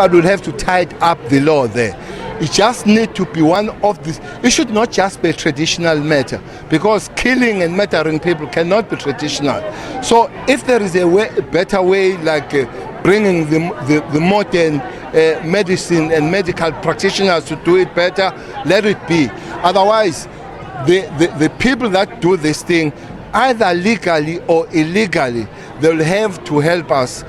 somebody will have to tighten up the law there. It just needs to be one of these. It should not just be a traditional matter, because killing and murdering people cannot be traditional. So if there is a better way, like bringing the modern medicine and medical practitioners to do it better, let it be. Otherwise, the people that do this thing, either legally or illegally, they'll have to help us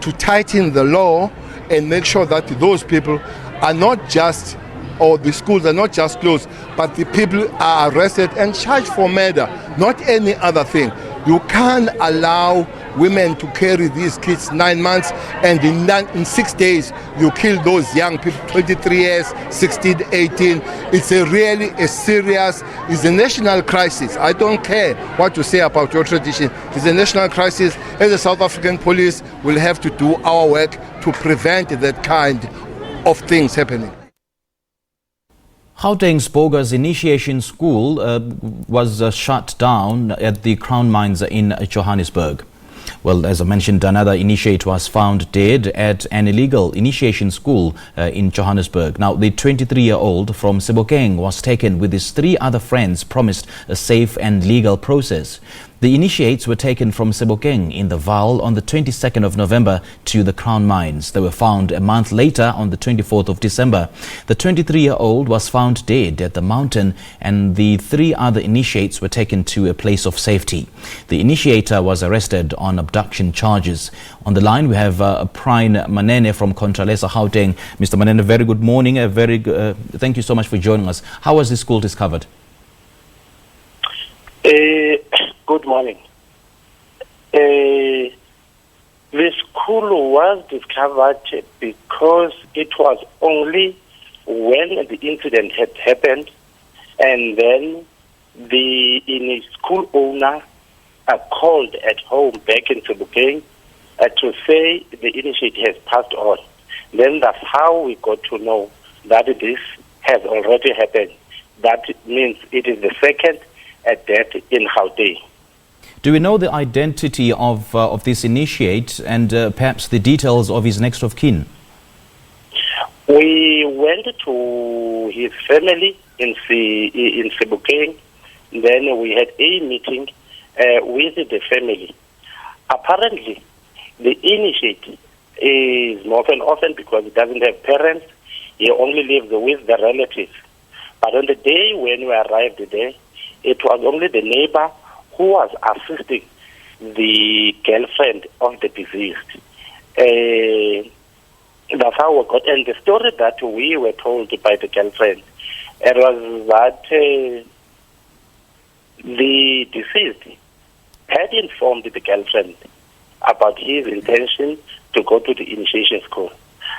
to tighten the law and make sure that those people are not just, or the schools are not just closed, but the people are arrested and charged for murder, not any other thing. You can't allow women to carry these kids 9 months, and in 6 days you kill those young people, 23 years, 16, 18. It's really a serious, it's a national crisis. I don't care what you say about your tradition. It's a national crisis. As the South African police will have to do our work to prevent that kind of things happening. Gauteng's bogus initiation school was shut down at the Crown Mines in Johannesburg. Well, as I mentioned, another initiate was found dead at an illegal initiation school in Johannesburg. Now, the 23-year-old from Sebokeng was taken with his 3 other friends, promised a safe and legal process. The initiates were taken from Sebokeng in the Vaal on the 22nd of November to the Crown Mines. They were found a month later on the 24th of December. The 23-year-old was found dead at the mountain, and the 3 other initiates were taken to a place of safety. The initiator was arrested on abduction charges. On the line, we have Prince Manene from CONTRALESA Gauteng. Mr. Manene, very good morning. Thank you so much for joining us. How was this school discovered? Good morning. The school was discovered because it was only when the incident had happened, and then the school owner called at home back in Sebokeng to say the initiate has passed on. Then that's how we got to know that this has already happened. That means it is the second death in Gauteng. Do we know the identity of this initiate and perhaps the details of his next of kin? We went to his family in Sebokeng. Then we had a meeting with the family. Apparently, the initiate is not an orphan because he doesn't have parents. He only lives with the relatives. But on the day when we arrived there, it was only the neighbor who was assisting the girlfriend of the deceased. That's how we got. And the story that we were told by the girlfriend, it was that the deceased had informed the girlfriend about his intention to go to the initiation school.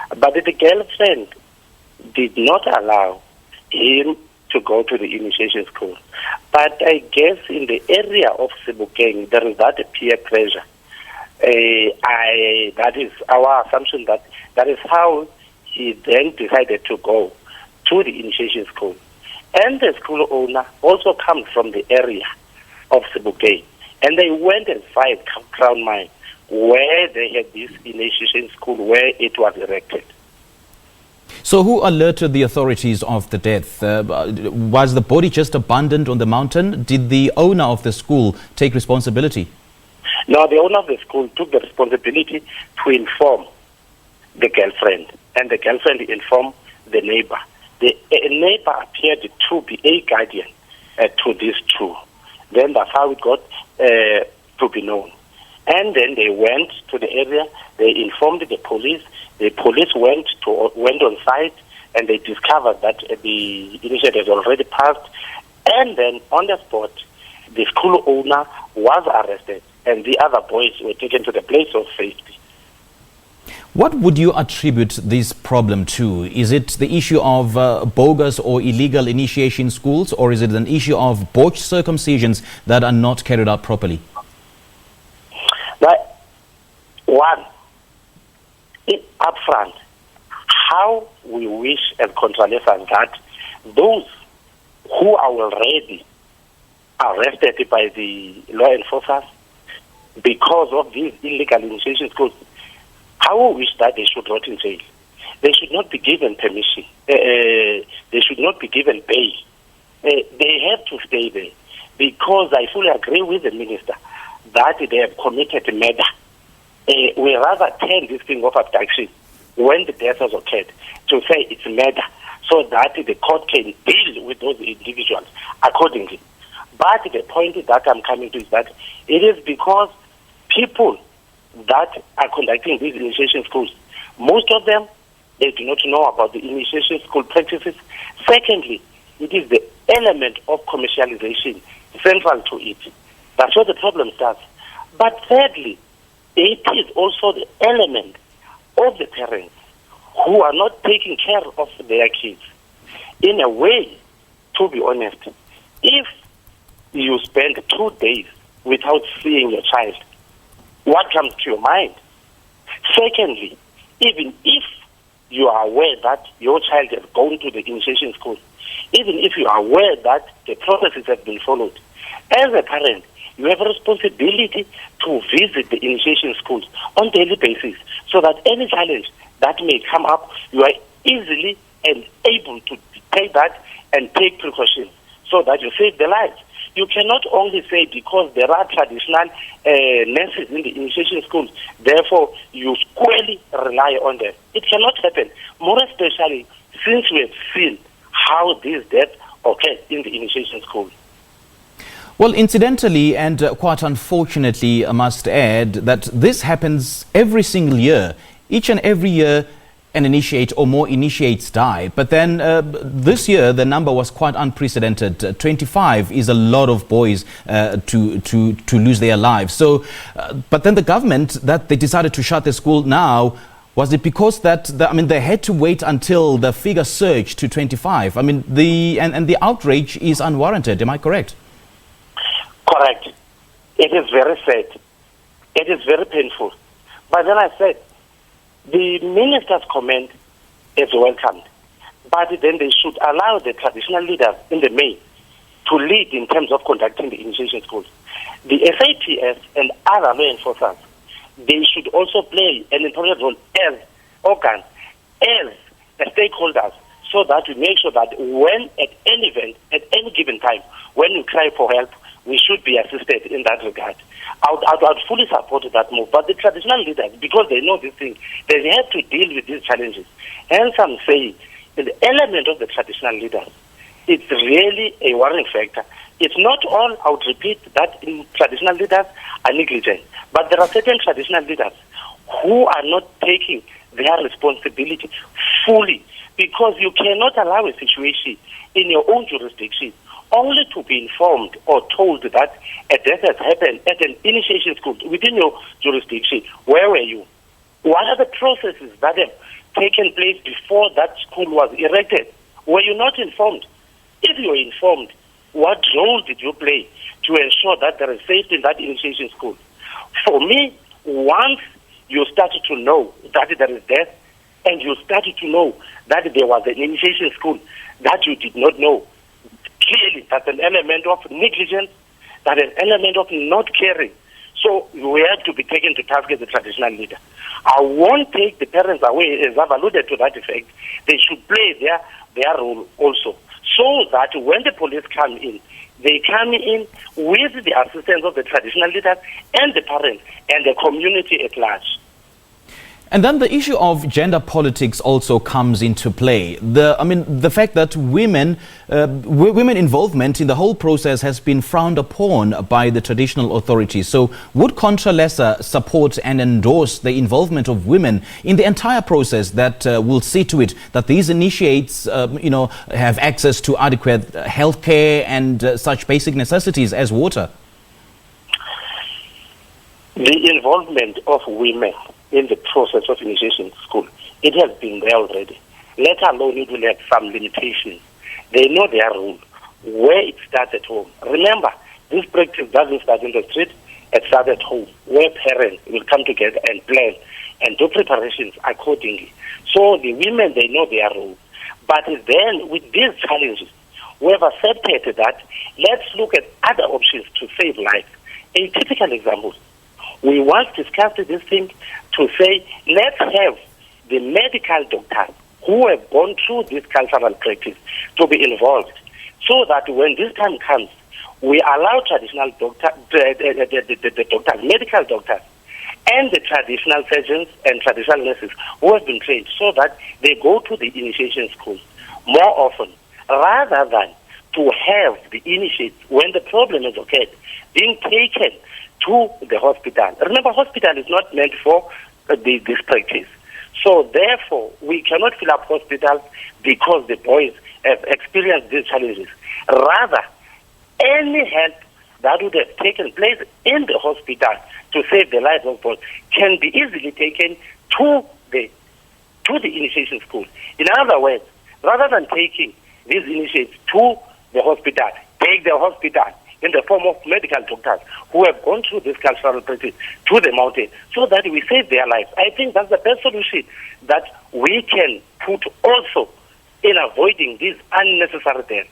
But the girlfriend did not allow him to go to the initiation school. But I guess in the area of Sebokeng, there is that peer pressure. That is our assumption that is how he then decided to go to the initiation school. And the school owner also comes from the area of Sebokeng. And they went and find Crown Mine, where they had this initiation school, where it was erected. So who alerted the authorities of the death? Was the body just abandoned on the mountain? Did the owner of the school take responsibility? No, the owner of the school took the responsibility to inform the girlfriend, and the girlfriend informed the neighbor. The neighbor appeared to be a guardian to these two. Then that's how it got to be known. And then they went to the area, they informed the police. The police went on site, and they discovered that the initiative has already passed. And then on the spot, the school owner was arrested, and the other boys were taken to the place of safety. What would you attribute this problem to? Is it the issue of bogus or illegal initiation schools, or is it an issue of botched circumcisions that are not carried out properly? One, up front, how we wish as CONTRALESA that those who are already arrested by the law enforcers because of these illegal initiation schools, how we wish that they should rot in jail. they should not be given permission. They should not be given bail. They have to stay there, because I fully agree with the minister that they have committed murder. We rather turn this thing of abduction when the death has occurred to say it's murder, so that the court can deal with those individuals accordingly. But the point that I'm coming to is that it is because people that are conducting these initiation schools, most of them, they do not know about the initiation school practices. Secondly, it is the element of commercialization central to it. That's where the problem starts. But thirdly, it is also the element of the parents who are not taking care of their kids. In a way, to be honest, if you spend 2 days without seeing your child, what comes to your mind? Secondly, even if you are aware that your child has gone to the initiation school, even if you are aware that the processes have been followed, as a parent, you have a responsibility to visit the initiation schools on a daily basis, so that any challenge that may come up, you are easily and able to take that and take precautions so that you save the lives. You cannot only say because there are traditional nurses in the initiation schools, therefore you squarely rely on them. It cannot happen, more especially since we have seen how these deaths occur in the initiation school. Well, incidentally and quite unfortunately, I must add that this happens every single year. Each and every year, an initiate or more initiates die. But then this year, the number was quite unprecedented. 25 is a lot of boys to lose their lives. So, but then the government, that they decided to shut the school now, was it because that they had to wait until the figure surged to 25? I mean, the outrage is unwarranted. Am I correct? Correct. It is very sad. It is very painful. But then I said, the minister's comment is welcomed, but then they should allow the traditional leaders in the main to lead in terms of conducting the initiation schools. The SAPS and other law enforcers, they should also play an important role as organs, as stakeholders, so that we make sure that when at any event, at any given time, when we cry for help, we should be assisted in that regard. I would fully support that move. But the traditional leaders, because they know this thing, they have to deal with these challenges. Hence, I'm saying the element of the traditional leaders, it's really a worrying factor. It's not all, I would repeat, that traditional leaders are negligent. But there are certain traditional leaders who are not taking their responsibility fully, because you cannot allow a situation in your own jurisdiction only to be informed or told that a death has happened at an initiation school within your jurisdiction. Where were you? What are the processes that have taken place before that school was erected? Were you not informed? If you were informed, what role did you play to ensure that there is safety in that initiation school? For me, once you started to know that there is death, and you started to know that there was an initiation school that you did not know, clearly that's an element of negligence, that's an element of not caring. So we have to be taken to task as a traditional leader. I won't take the parents away, as I've alluded to that effect. They should play their role also, so that when the police come in, they come in with the assistance of the traditional leaders and the parents and the community at large. And then the issue of gender politics also comes into play. The fact that women involvement in the whole process has been frowned upon by the traditional authorities. So would CONTRALESA support and endorse the involvement of women in the entire process that will see to it that these initiates, have access to adequate health care and such basic necessities as water? The involvement of women in the process of initiation school, it has been there already. Let alone it will have some limitations. They know their role, where it starts at home. Remember, this practice doesn't start in the street, it starts at home, where parents will come together and plan and do preparations accordingly. So the women, they know their role. But then with these challenges, we have accepted that let's look at other options to save lives. A typical example, we once discussed this thing to say, let's have the medical doctors who have gone through this cultural practice to be involved, so that when this time comes, we allow traditional doctors, the doctors, medical doctors, and the traditional surgeons and traditional nurses who have been trained, so that they go to the initiation school more often, rather than to have the initiates, when the problem has occurred, being taken to the hospital. Remember, hospital is not meant for this practice. So therefore, we cannot fill up hospitals because the boys have experienced these challenges. Rather, any help that would have taken place in the hospital to save the lives of boys can be easily taken to the initiation school. In other words, rather than taking these initiates to the hospital, take the hospital in the form of medical doctors who have gone through this cultural practice to the mountain, so that we save their lives. I think that's the best solution that we can put also in avoiding these unnecessary deaths.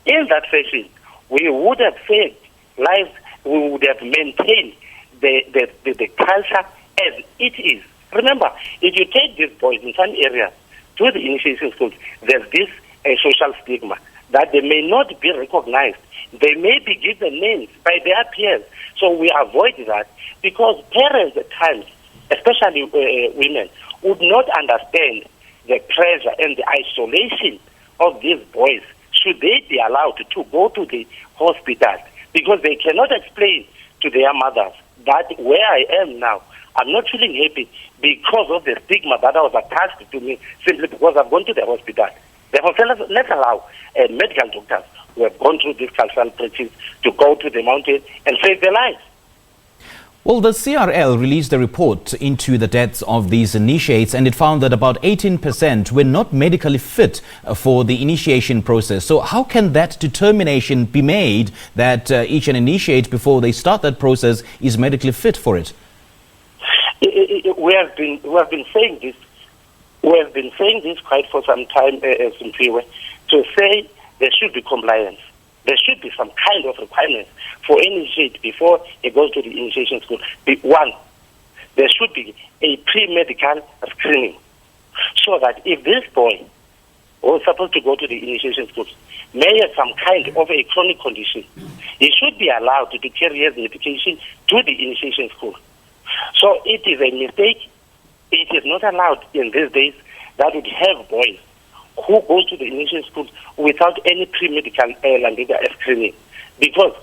In that fashion, we would have saved lives, we would have maintained the culture as it is. Remember, if you take these boys in some areas to the initiation schools, there's this social stigma that they may not be recognized. They may be given names by their peers. So we avoid that, because parents at times, especially women, would not understand the pressure and the isolation of these boys should they be allowed to go to the hospital, because they cannot explain to their mothers that where I am now, I'm not feeling happy because of the stigma that was attached to me simply because I've gone to the hospital. Therefore, let's allow medical doctors who have gone through this cultural practice to go to the mountain and save their lives. Well, the CRL released a report into the deaths of these initiates, and it found that about 18% were not medically fit for the initiation process. So how can that determination be made that each an initiate, before they start that process, is medically fit for it? We have been saying this. We have been saying this quite for some time, to say there should be compliance. There should be some kind of requirements for any initiate before it goes to the initiation school. One, there should be a pre-medical screening, so that if this boy who is supposed to go to the initiation school may have some kind of a chronic condition, he should be allowed to carry his medication to the initiation school. So it is a mistake. It is not allowed in these days that would have boys who goes to the initiation school without any pre-medical screening. Because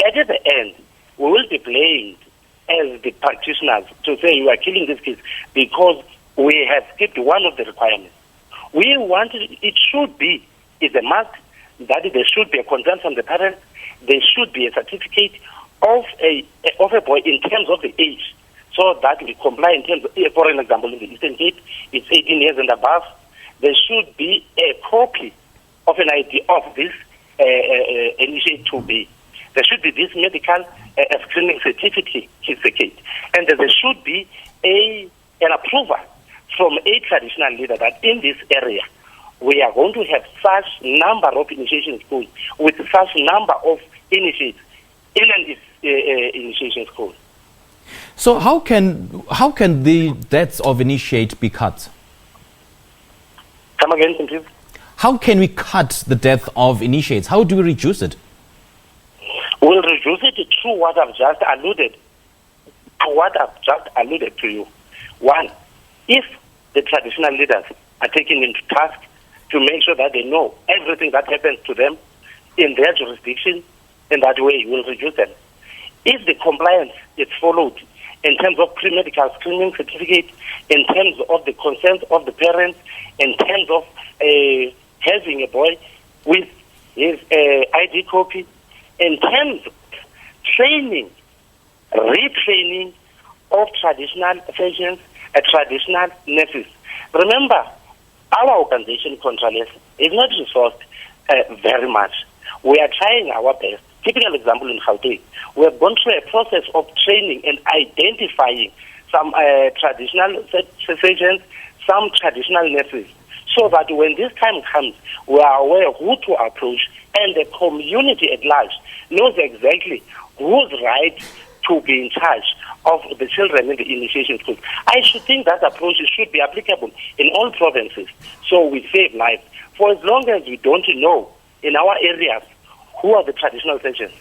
at the end, we will be blamed as the practitioners to say you are killing these kids because we have skipped one of the requirements. We want it should be, it's a must, that there should be a consent from the parents. There should be a certificate of a boy in terms of the age, so that we comply in terms of, for an example, in the Eastern Cape, it's 18 years and above. There should be a copy of an ID of this initiate to be. There should be this medical screening certificate, and there should be an approval from a traditional leader that in this area we are going to have such number of initiation schools with such number of initiates in an initiation school. So how can the deaths of initiate be cut? Come again, please. How can we cut the death of initiates? How do we reduce it? We'll reduce it through what I've just alluded to you. One, if the traditional leaders are taken into task to make sure that they know everything that happens to them in their jurisdiction, in that way we'll reduce them. If the compliance is followed in terms of pre-medical screening certificate, in terms of the consent of the parents, in terms of having a boy with his ID copy, in terms of training, retraining of traditional surgeons and traditional nurses. Remember, our organization, CONTRALESA, is not resourced very much. We are trying our best. Typical example in Gauteng, we have gone through a process of training and identifying some traditional surgeons, some traditional nurses, so that when this time comes, we are aware who to approach, and the community at large knows exactly who's right to be in charge of the children in the initiation schools. I should think that approach should be applicable in all provinces, so we save lives. For as long as we don't know in our areas who are the traditional surgeons,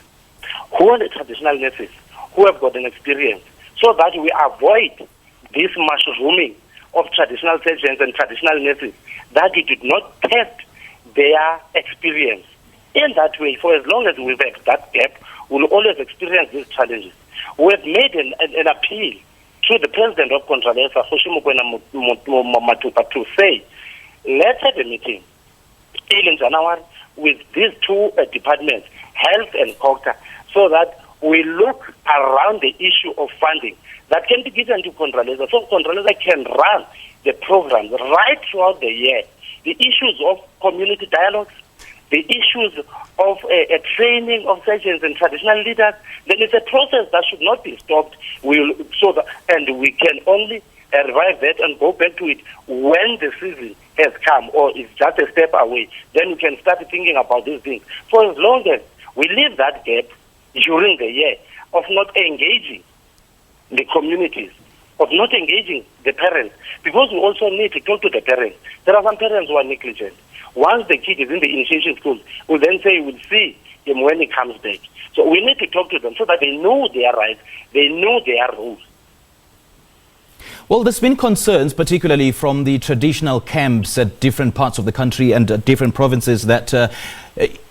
who are the traditional nurses, who have got an experience, so that we avoid this mushrooming of traditional surgeons and traditional nurses, that we did not test their experience. In that way, for as long as we've had that gap, we'll always experience these challenges. We have made an appeal to the President of CONTRALESA, to say, let's have a meeting in January with these two departments, health and COGTA, so that we look around the issue of funding that can be given to CONTRALESA, so CONTRALESA can run the programs right throughout the year. The issues of community dialogues, the issues of training of surgeons and traditional leaders, then it's a process that should not be stopped. And we can only revive that and go back to it when the season has come, or it's just a step away. Then we can start thinking about these things. For as long as we leave that gap during the year of not engaging the communities, of not engaging the parents, because we also need to talk to the parents. There are some parents who are negligent. Once the kid is in the initiation school, we'll then say we'll see him when he comes back. So we need to talk to them so that they know their rights, they know their rules. Well, there's been concerns, particularly from the traditional camps at different parts of the country and different provinces, that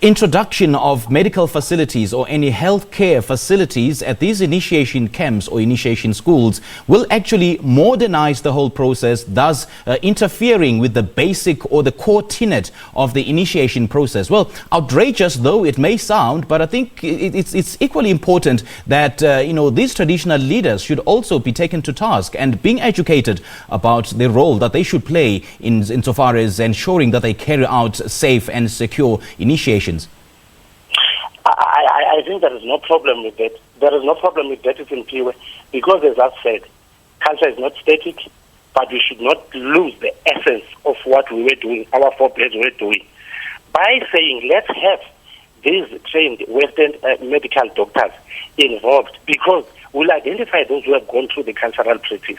introduction of medical facilities or any healthcare facilities at these initiation camps or initiation schools will actually modernize the whole process, thus interfering with the basic or the core tenet of the initiation process. Well, outrageous though it may sound, but I think it's equally important that these traditional leaders should also be taken to task and being educated about the role that they should play insofar as ensuring that they carry out safe and secure initiations. I think there is no problem with that. There is no problem with that in Piwe, because as I've said, culture is not static, but we should not lose the essence of what we were doing, our forebears were doing. By saying, let's have these trained Western medical doctors involved, because we'll identify those who have gone through the cultural practice.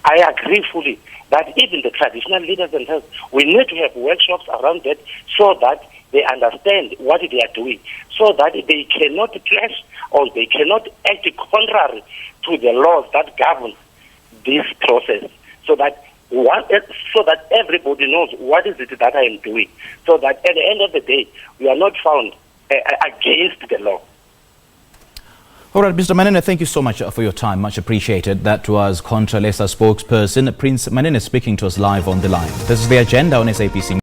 I agree fully that even the traditional leaders themselves, we need to have workshops around that so that they understand what they are doing, so that they cannot clash or they cannot act contrary to the laws that govern this process, so that everybody knows what is it that I am doing, so that at the end of the day, we are not found against the law. All right, Mr. Manene, thank you so much for your time. Much appreciated. That was CONTRALESA spokesperson Prince Manene speaking to us live on the line. This is The Agenda on SABC.